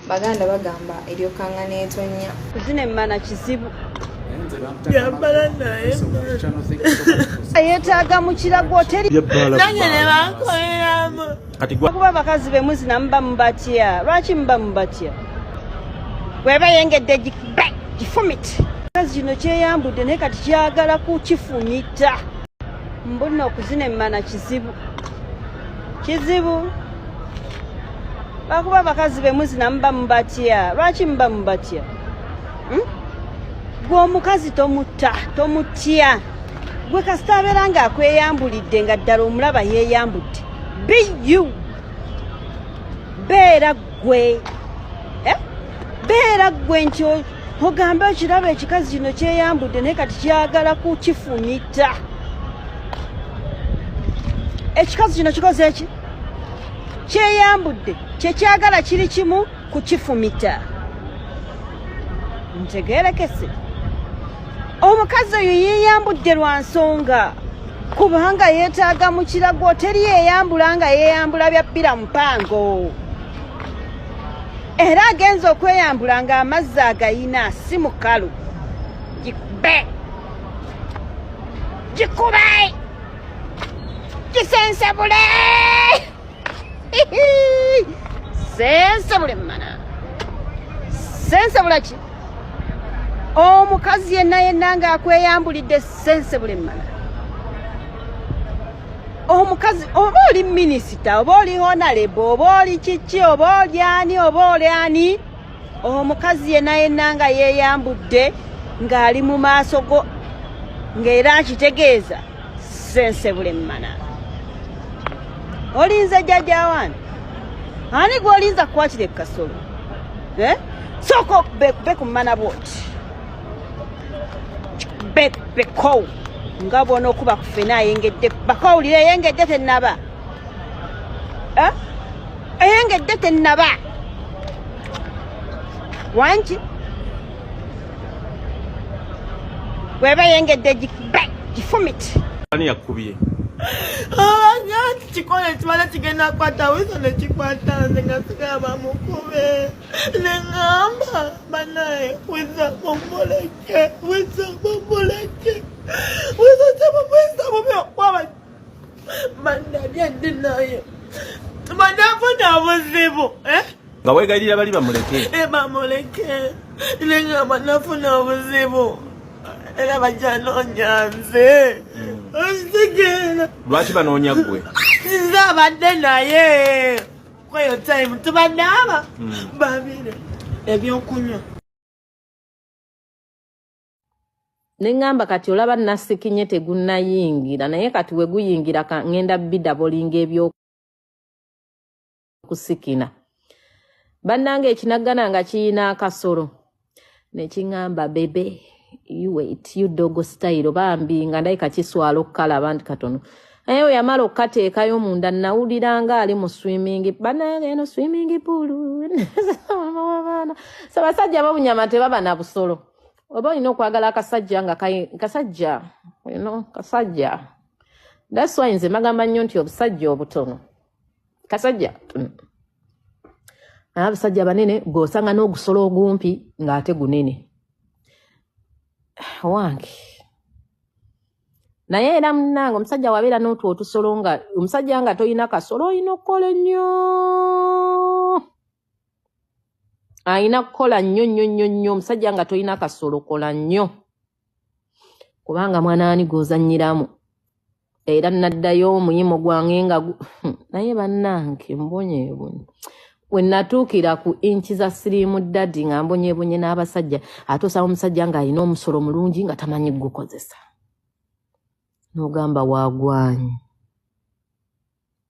baganda bagamba eryokanga n'etonya kuzina emmana kizibu yambala naye yeetaaga mu kirago teri nange ne bankoleramu kuba abakazi be muzina muba mubatya lwaki muba mubatya bweba yengedde gifumiti kazi kino kyeyambudde naye kati kyagala kukifunyita mbuna okuzina emmana kizibu bakuba abakazi be muzina muba mubatya lwaki muba mubatya gwe omukazi tomutya gwe kasita abeera nga akweyambulidde nga ddala omulaba yeeyambudde biyu beera gwe nti ogambe okiraba ekikazi kino kyeyambudde naye kati kyagala kukifunyita ekikazi kino kikoze eki kyeyambudde kyekyagala kiri kimu kukifumita ntegeerekese omukazi oyo yeeyambudde lwa nsonga kubanga yeetaaga mu kirago teri yeeyambula nga yeeyambula bya bbira mupango era agenza okweyambula nga amazzi agayina si mukalu gikube gisensebule sensebule mmana sensebula ki omukazi yenna nga akweyambulidde sensebule mmana omukazi oba oli minisita oba oli honorable oba oli kiki oba oli ani omukazi yenna nga yeeyambudde ng'ali mu maaso go ng'era akitegeeza sensebule mmana olinza jjajja wani ani gw'olinza kukwatira ekasolo sooka okube ku mmana bwoti beko nga bwona okuba ku ffena ayengedde bakawulire eyengedde tennaba eyengedde tennaba wanki bweba yengedde gifumiti ani yakubye kikola ekibala kigenda kukwata wiso nekikwata nze nga sigaba mukube neŋŋamba banaye wiza mumuleke bandabyendi naye bandafuna obuzibu nga weegayirira bali bamuleke bamuleke neŋŋamba nafuna obuzibu era bajanoonya nze osigera lwaki banoonya ggwe nze abadde naye kweyo time tubadde aba babire ebyokunywa neŋŋamba kati olaba nasikinye tegunnayingira naye kati we guyingira ŋŋenda bida bolinga ebyokusikina bannange ekinaggana nga kiyina akasolo nekiŋŋamba bebe you wait you dogo style bambi nga ndayika kiswala okukalaba nti katono naye we yamala okukateekayo munda nawuliranga ali mu swimming bannange eno swimming pool so basajja bobunyama tebaba na busolo oba olina okwagala akasajja nga kasajja that's why nze magamba nnyo nti obusajja obutono kasajja abasajja banene gosanga n'ogusolo ogumpi ng'ate gunene wange naye era munnange omusajja wabeera n'otwo otusolo nga omusajja nga toyina kasolo olina okukola nnyo ayina kukola nnyo omusajja nga toyina kasolo kola nnyo kubanga mwana ani gozanyiramu era naddayo omuyimo gwange nga naye bannange mbonyeebonye we natuukira ku inchi za sirimu ddadi nga mbonyeebonye n'abasajja ate osaba omusajja ng'alina omusolo mulungi nga tamanyi gukozesa n'ogamba waagwanyi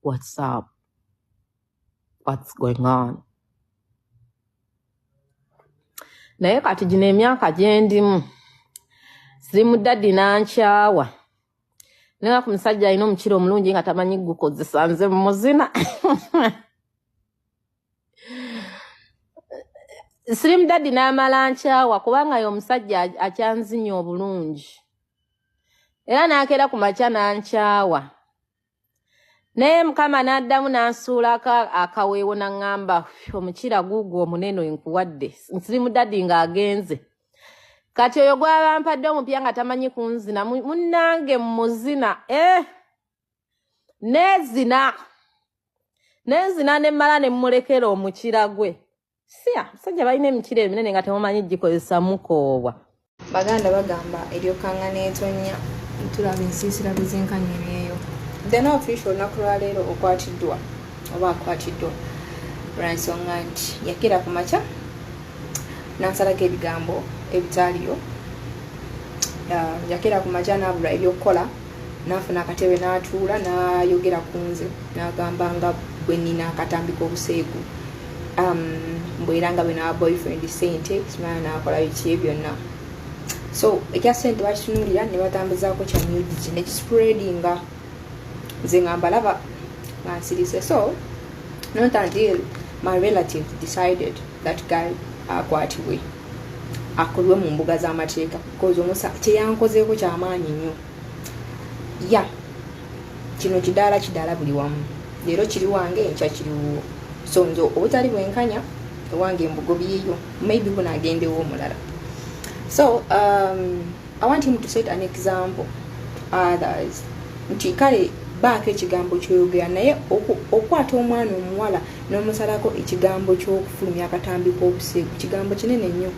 what's up what's going on naye kati gino emyaka gyendimu sirimu ddadi nankyawa nenga ku musajja alina omukiro omulungi nga tamanyi gukozesa nze muzina Slim Daddy n'amala nkyawa kubanga yo omusajja akyanzinya obulungi. Era n'akeera ku makya n'ankyawa. naye Mukama n'addamu n'ansuula akaweewo n'aŋŋamba omukira guugwo omunene nkuwadde nsirimu dadi ng'agenze kati oyo gw'abampadde omupya nga tamanyi kunzina munnange muzina nenzina ne mmala ne mmulekera omukira gwe siya musajja balina emikira eminene nga temumanyi gikozesa mukoobwa baganda bagamba eryokkanga n'etonya tulaba ensiisira bwezenkanyiro eyo the no official olunaku lwaleero okwatiddwa oba akwatiddwa lwansonga nti yakira ku makya n'ansalako ebigambo ebitaaliyo yakira ku makya n'abula ebyokkola n'afuna akatebe n'atuula n'ayogera ku nze n'agamba nga bwe nnina akatambi k'obuseegu mbwera nga bwe nawa boyfriend ssente simala n'akola biki byonna so ekya ssente bakitunuulira ne batambuzaako kya nudity ne kispreadinga nze ngamba laba bansirise so not until my relative decided that guy akwatibwe akolwe mu mbuga z'amateeka because omusa kyeyankozeeko kyamaanyi nnyo ya kino kidaala buli wamu leero kiri wange enkya kiriwo so nze obutali bwenkanya ewange embugo byiyo maybe bunaagendewo omulala so I want him to set an example others nti kale baako ekigambo kyoyogera naye okwata omwana omuwala n'omusalako ekigambo ky'okufulumya akatambi k'obuseegu kigambo kinene nnyo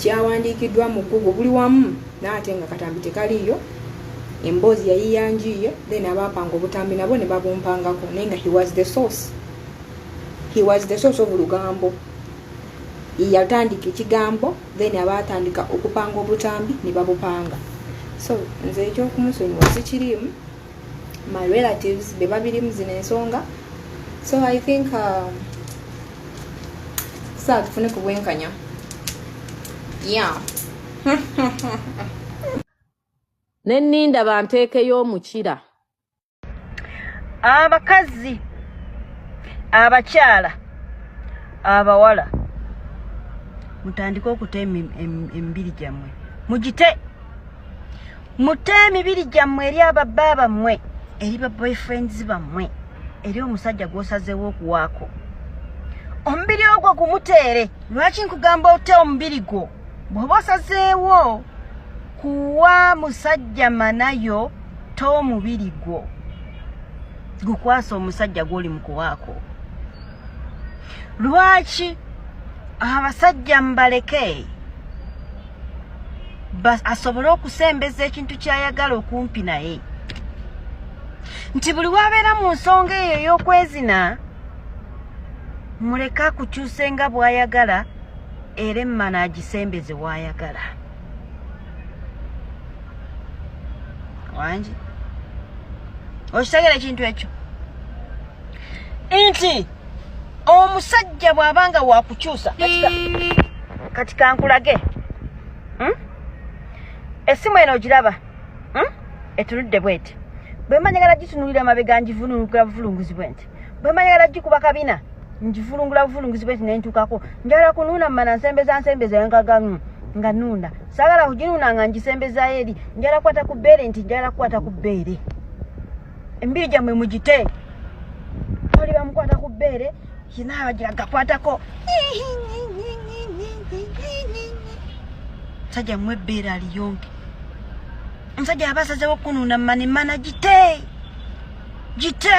kyawandiikiddwa mu Google buli wamu n'ate nga katambi tekaliyo emboozi yayiyanjiye then abaapanga obutambi nabo ne babumpangako naye nga he was the source of lugambo yatandika ekigambo then abaatandika okupanga obutambi ne babupanga so nze ekyokumusonyiwa sikirimu my relatives be babirimu zino ensonga so I think saa tufune ku bwenkanya yeah nenninda banteekeyo omukira abakazi abakyala abawala mutandika okutema emibiri gyammwe mugite mute emibiri gyammwe eri ababba bammwe eri ba boyfriends bammwe eri omusajja gw'osazeewo okuwaako omubiri ogwo gumuteere lwaki nkugamba ote omubiri gwo bw'oba osazeewo kuwa musajja manayo t'omubiri gwo gukwasa omusajja gw'oli mu kuwaako lwaki abasajja mbaleke asobole okusembeza ekintu kyayagala okumpi naye nti buli wabeera mu nsonga eyo ey'okwezina muleke akukyuse nga bw'ayagala era emmana agisembeze bw'ayagala wangi okitegera ekintu ekyo nti omusajja bw'abanga wakukyusa kati kankulage essimu eno ogiraba etunudde bweti bwe manyagala gitunulira mabega njivulungula buvulunguzi bwenti bwe manyagala gikuba kabina njivulungula buvulunguzi bwenti nentukako njagala kunuuna mmana nsembeza nga nunda sagala kuginuuna nga ngisembeza eri njagala kukwata ku bbeere nti njagala kukwata ku bbeere embiri gyammwe mugite oli bamukwata ku bbeere kinaagira gakwatako musajja mmwe ebbeere aliyonke omusajja aba asazeewo okunuuna mmana gite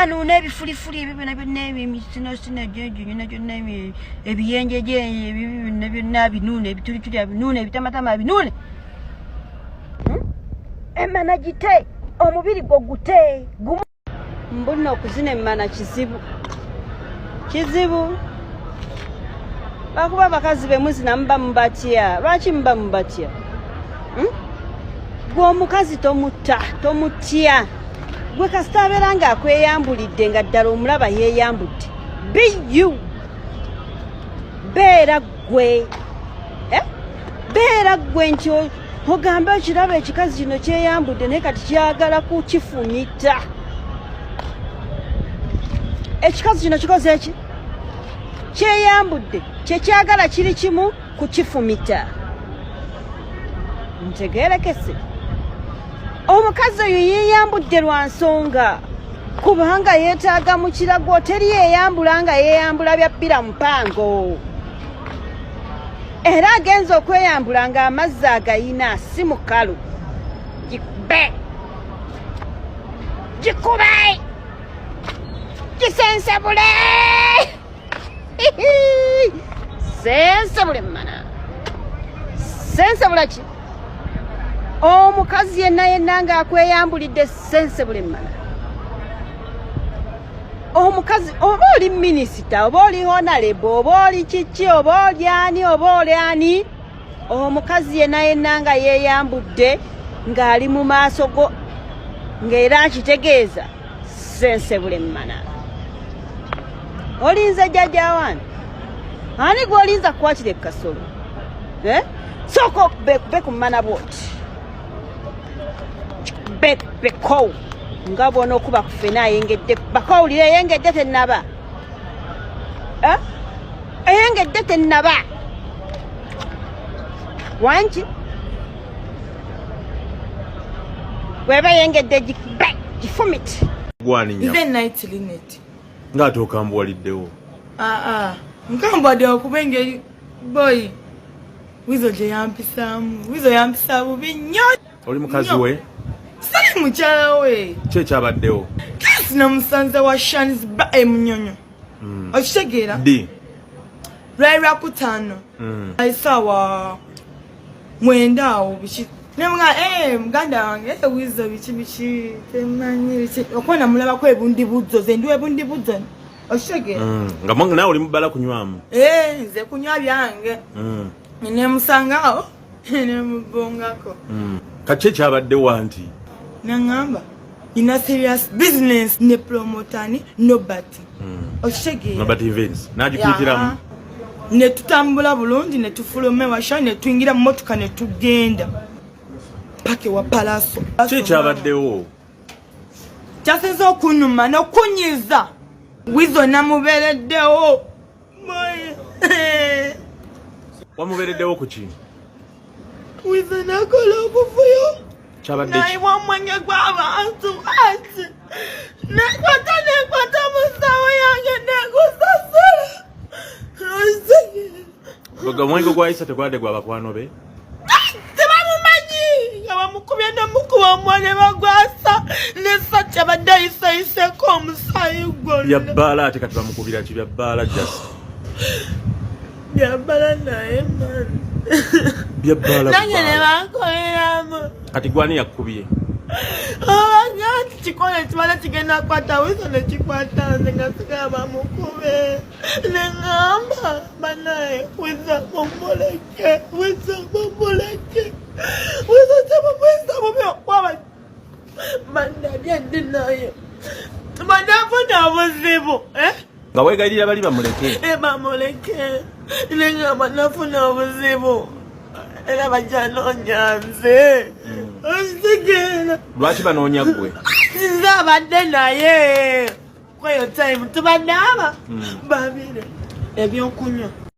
anuuna ebifulifuli ebyo byonna byonna emisinasina gyonna gyonna ebiyenjeje byonna byonna abinuune ebituliculi abinuune ebitamatama abinuune emmana gite omubiri gwo gute gumu mbulina okuzina emmana kizibu bakuba abakazi bemuzina muba mubatya lwaki muba mubatya gwe omukazi tomutya gwe kasita abeera ng'akweyambulidde nga ddala omulaba yeeyambudde biyu beera gwe nti ogambe okiraba ekikazi kino kyeyambudde naye kati kyagala kukifumita ekikazi kino kikoze eki kyeyambudde kyekyagala kiri kimu kukifumita ntegeerekese omukazi oyo yeeyambudde lwa nsonga kubanga yeetaaga mu kirago teri yeeyambula nga yeeyambula bya bbira mupango era agenza okweyambula ng'amazzi agayina si mukalu gikube gikube gisensebule sensebule mana sensebula ki omukazi yenna ng'akweyambulidde sensebule mana omukazi oba oli minisita oba oli honalebo oba oli kiki oba oli ani oba oli ani omukazi yenna nga yeeyambudde ng'ali mu maaso go ng'era akitegeeza sensebule mana olinze jjajja wani ani gw'olinza kukwatira ekkasolo sooka be ku mana bwoti bekowu nga bwona okuba ku ffena ayengedde bakawulire eyengedde tennaba eyengedde tennaba wanki weba eyengedde gifumiti nze night linet ng'ate okambuwaliddewo nkambwaddewo kuba engeri boy wizo gye yampisaamu wizo yampisa bubi nnyo oli mukazi we sali mukyala we ki ekyabaddewo kasi namusanze wa shanis ba emunyonyo okitegeera ddi lwali lwakutaano aisaawa 9 awo biki nemuga muganda wange wizo biki temanyi biki okuba namulabako ebundibuzo ze ndiwo ebundibuzo okitegeera nga nawe oli mubala kunywamu nze kunywa byange nemusangaawo nemubongako kaki ekyabaddewo anti nangamba ina serious business ne promotani nobati okitegeera nobati events nagikuyitiramu ne tutambula bulungi ne tufuluma ewasha ne tuyingira mu motoka ne tugenda pake wa palaso ki ekyabaddewo kyasinze okunyuma n'okunyiza wizo namubeereddewo wamubeereddewo ku ki wizo nakola obuvuyo kyabadde ki nayiwa omwenge gw'abantu ati nekwata musawo yange negusasula omwenge gwayisa tegwadde gwa bakwano be tebamumanyi nga bamukubye nomukuba omwane bagwasa nesajja badde ayisayiseko omusaayi gwonna byabbaala ate kati bamukubira ki byabbaala jasi byabala naye mani byabbaala nange ne bankoleramu kati gwani yakubye obaga nti kikola ekibala kigenda kukwata wizo nekikwata nze nga sigala bamukube neŋŋamba banaye wiza mumuleke wiza mumuleke wiza temumwisa bubi okwaba bandalyeddi naye banafuna obuzibu nga weegayirira bali bamuleke bamuleke neŋŋamba nafuna obuzibu era bajanoonya nze osigera lwaki banoonya ggwe nze abadde naye kweyo time tubadde aba babire ebyokunywa